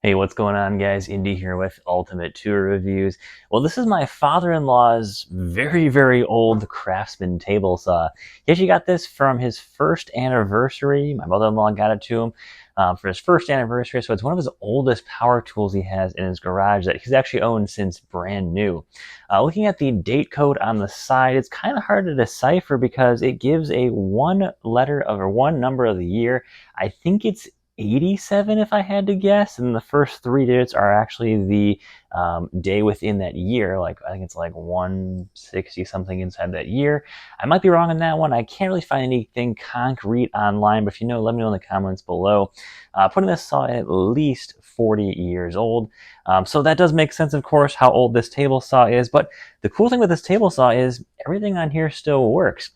Hey, what's going on, guys? Indy here with Ultimate Tour Reviews. Well, this is my father-in-law's very old Craftsman table saw. He actually got this from his first anniversary. My mother-in-law got it to him for his first anniversary, so it's one of his oldest power tools he has in his garage that he's actually owned since brand new. Looking at the date code on the side, it's kind of hard to decipher because it gives a one letter of or one number of the year. I think it's 87 if I had to guess, and the first three digits are actually the day within that year. Like I think it's like 160 something inside that year. I might be wrong on that one. I can't really find anything concrete online, but if you know, let me know in the comments below. Putting this saw at least 40 years old. So that does make sense, of course, how old this table saw is. But the cool thing with this table saw is everything on here still works.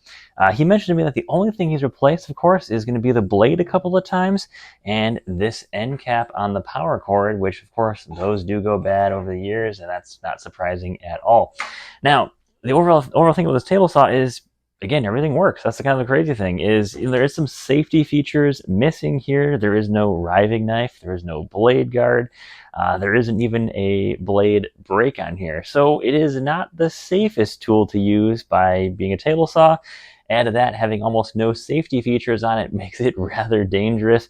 He mentioned to me that the only thing he's replaced, of course, is going to be the blade a couple of times and this end cap on the power cord, which, of course, those do go bad over the years, and that's not surprising at all. Now, the overall thing with this table saw is, again, everything works. That's the kind of the crazy thing is there is some safety features missing here. There is no riving knife. There is no blade guard. There isn't even a blade break on here. So it is not the safest tool to use by being a table saw. Add to that, having almost no safety features on it makes it rather dangerous.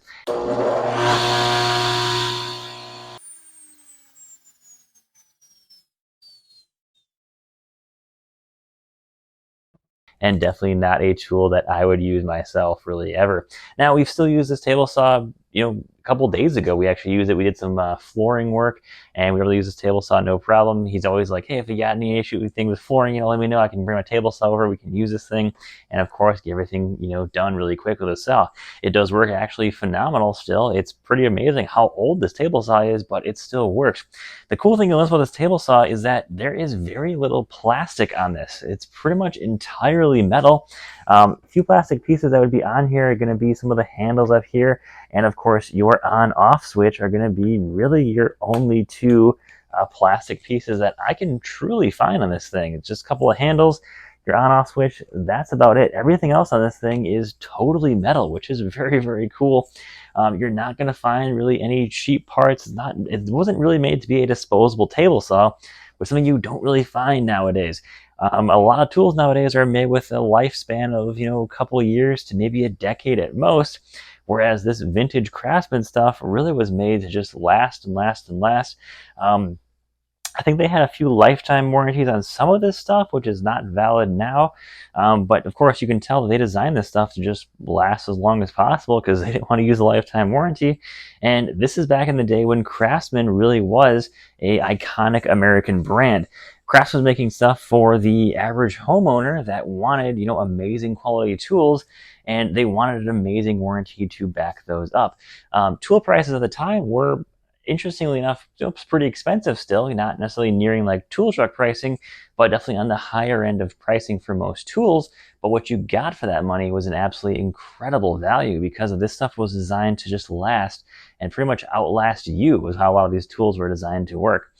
And definitely not a tool that I would use myself really ever. Now, we've still used this table saw, a couple days ago. We actually used it. We did some flooring work, and we were able to use this table saw no problem. He's always like, hey, if you got any issue with things with flooring, let me know. I can bring my table saw over. We can use this thing, and of course, get everything done really quick with a saw. It does work actually phenomenal still. It's pretty amazing how old this table saw is, but it still works. The cool thing about this table saw is that there is very little plastic on this. It's pretty much entirely metal. A few plastic pieces that would be on here are going to be some of the handles up here, and of course your on-off switch are going to be really your only two plastic pieces that I can truly find on this thing. It's just a couple of handles, your on-off switch, that's about it. Everything else on this thing is totally metal, which is very cool. You're not going to find really any cheap parts. It wasn't really made to be a disposable table saw, which is something you don't really find nowadays. A lot of tools nowadays are made with a lifespan of a couple of years to maybe a decade at most, whereas this vintage Craftsman stuff really was made to just last and last and last. I think they had a few lifetime warranties on some of this stuff, which is not valid now. But of course, you can tell that they designed this stuff to just last as long as possible because they didn't want to use a lifetime warranty. And this is back in the day when Craftsman really was a iconic American brand. Craftsman was making stuff for the average homeowner that wanted, amazing quality tools, and they wanted an amazing warranty to back those up. Tool prices at the time were, interestingly enough, it's pretty expensive still, not necessarily nearing like tool truck pricing, but definitely on the higher end of pricing for most tools. But what you got for that money was an absolutely incredible value because of this stuff was designed to just last and pretty much outlast you, was how a lot of these tools were designed to work.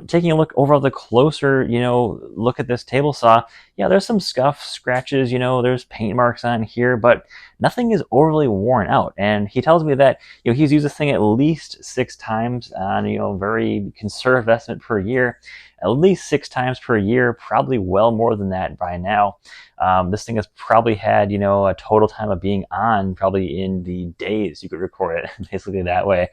Taking a look overall, the closer, look at this table saw, yeah, there's some scuffs, scratches, there's paint marks on here, but nothing is overly worn out. And he tells me that, he's used this thing at least 6 times on, very conservative estimate per year, at least 6 times per year, probably well more than that by now. This thing has probably had, a total time of being on probably in the days you could record it, basically that way.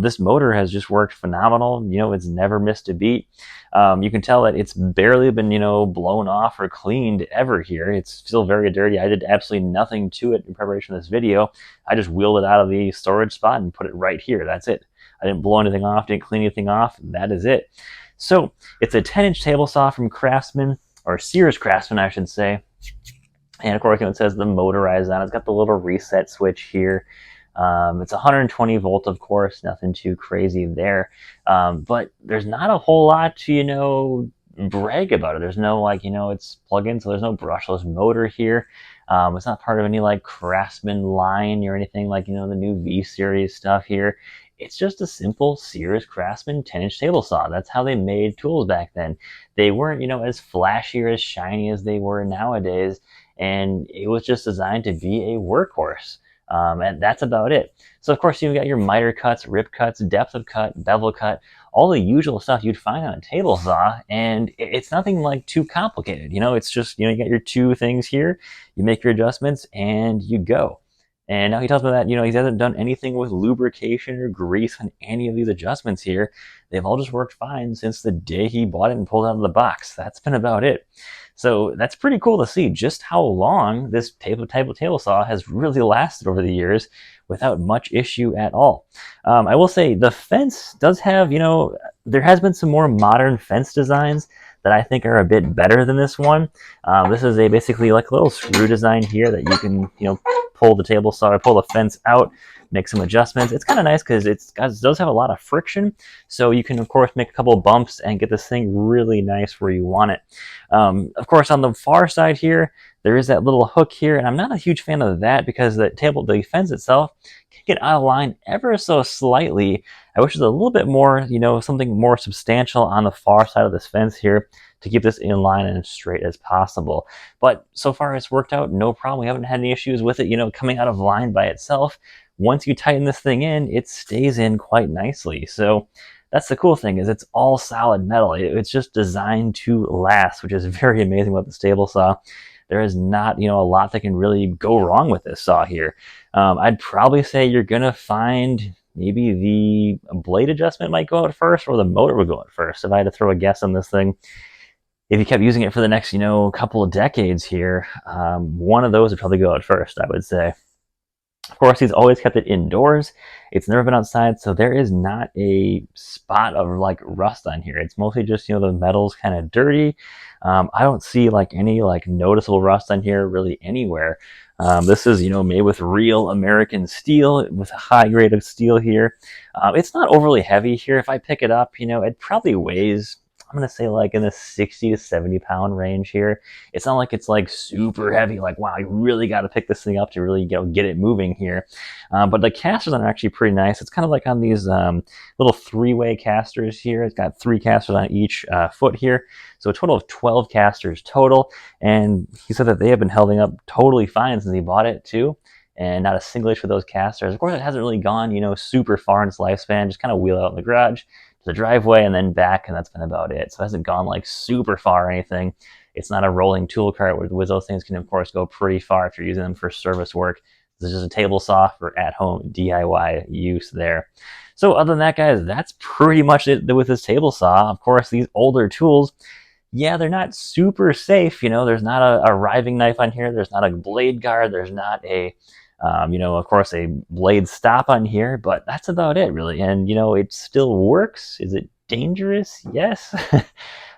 This motor has just worked phenomenal. It's never missed a beat. You can tell that it's barely been, blown off or cleaned ever here. It's still very dirty. I did absolutely nothing to it in preparation for this video. I just wheeled it out of the storage spot and put it right here. That's it. I didn't blow anything off, didn't clean anything off. That is it. So it's a 10-inch table saw from Craftsman, or Sears Craftsman, I should say. And of course, it says the motorized on it. It's got the little reset switch here. It's 120 volt, of course, nothing too crazy there. But there's not a whole lot to, brag about it. There's no it's plug-in, so there's no brushless motor here. It's not part of any Craftsman line or anything like, the new V series stuff here. It's just a simple Sears Craftsman 10-inch table saw. That's how they made tools back then. They weren't, as flashy or as shiny as they were nowadays, and it was just designed to be a workhorse. And that's about it. So of course you've got your miter cuts, rip cuts, depth of cut, bevel cut, all the usual stuff you'd find on a table saw, and it's nothing like too complicated. It's just, you got your two things here, you make your adjustments, and you go. And now he tells me that, he hasn't done anything with lubrication or grease on any of these adjustments here. They've all just worked fine since the day he bought it and pulled it out of the box. That's been about it. So that's pretty cool to see just how long this table saw has really lasted over the years without much issue at all. I will say the fence does have, there has been some more modern fence designs that I think are a bit better than this one. This is basically like a little screw design here that you can, pull the table saw, pull the fence out, make some adjustments. It's kind of nice because it does have a lot of friction, so you can of course make a couple of bumps and get this thing really nice where you want it. Of course, on the far side here, there is that little hook here, and I'm not a huge fan of that because the fence itself can get out of line ever so slightly. I wish there's a little bit more, something more substantial on the far side of this fence here to keep this in line and as straight as possible. But so far it's worked out no problem. We haven't had any issues with it, coming out of line by itself. Once you tighten this thing in, it stays in quite nicely. So that's the cool thing, is it's all solid metal. It's just designed to last, which is very amazing about this table saw. There is not, a lot that can really go wrong with this saw here. I'd probably say you're gonna find maybe the blade adjustment might go out first, or the motor would go out first, if I had to throw a guess on this thing. If you kept using it for the next, couple of decades here, one of those would probably go out first, I would say. Of course, he's always kept it indoors. It's never been outside, so there is not a spot of like rust on here. It's mostly just, the metal's kind of dirty. I don't see like any like noticeable rust on here really anywhere. This is, made with real American steel, with a high grade of steel here. It's not overly heavy here. If I pick it up, it probably weighs, I'm going to say like in the 60 to 70 pound range here. It's not like it's like super heavy, like, wow, you really got to pick this thing up to really get it moving here. But the casters on it are actually pretty nice. It's kind of like on these little three-way casters here. It's got 3 casters on each foot here. So a total of 12 casters total. And he said that they have been holding up totally fine since he bought it too. And not a single issue with those casters. Of course, it hasn't really gone, super far in its lifespan. Just kind of wheel out in the garage, the driveway, and then back, and that's been about it. So it hasn't gone like super far or anything. It's not a rolling tool cart, where those things can of course go pretty far if you're using them for service work. This is just a table saw for at-home DIY use there. So other than that, guys, that's pretty much it with this table saw. Of course, these older tools, yeah, they're not super safe. There's not a riving knife on here. There's not a blade guard. There's not a of course, a blade stop on here, but that's about it, really. And, it still works. Is it dangerous? Yes.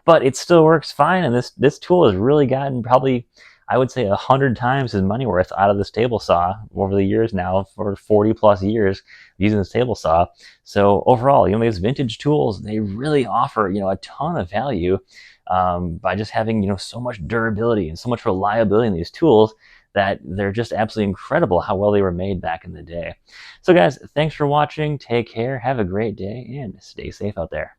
But it still works fine. And this tool has really gotten probably, I would say, 100 times his money worth out of this table saw over the years now, for 40 plus years using this table saw. So overall, these vintage tools, they really offer, a ton of value by just having, so much durability and so much reliability in these tools, that they're just absolutely incredible how well they were made back in the day. So guys, thanks for watching. Take care. Have a great day and stay safe out there.